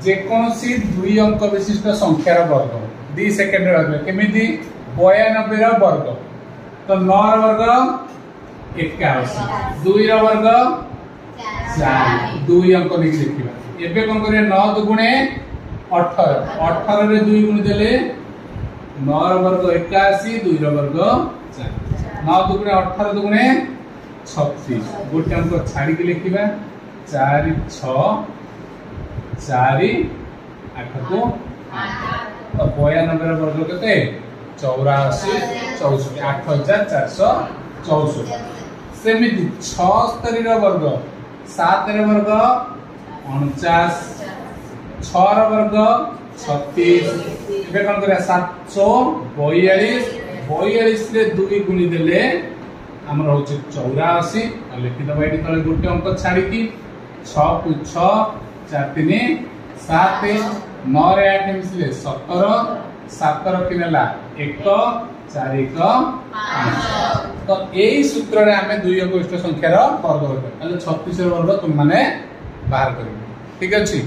जेकोसी 2 अंक विशिष्ट संख्यार वर्ग 2 सेकेंड केमिति 92 रा वर्ग तो 9 रा वर्ग 81 2 रा वर्ग 4 2 अंक लिखि लिखिबा एबे कोन करिया 9 दुगुणे 18 18 रे 2 गुण देले 9 रा वर्ग 81 2 रा वर्ग 4 9 दुगुणे 18 दुगुणे 36 गोटे अंक छाड़ी के लिखिबा 4 6 4 8 को 8 तो 92 रा वर्ग केते 84 64 8464 सेमिति 76 रा वर्ग 7 रा वर्ग 49 6 रा वर्ग 36 एबे कोन करिया 742 42 रे 2 गुणी देले हमर होचे 84 आ लिखि दबा एठी तळे गोटे अंक छाडी की 6 को 6 4 3 7 9 रे 8 मिसले 17 7 रखि नेला 1 4 1 5 तो एई सूत्र रे हमें 2 अंक विशिष्ट संख्यार वर्ग होता ताले 36 रो वर्ग तुम माने बाहर करियो ठीक अछि।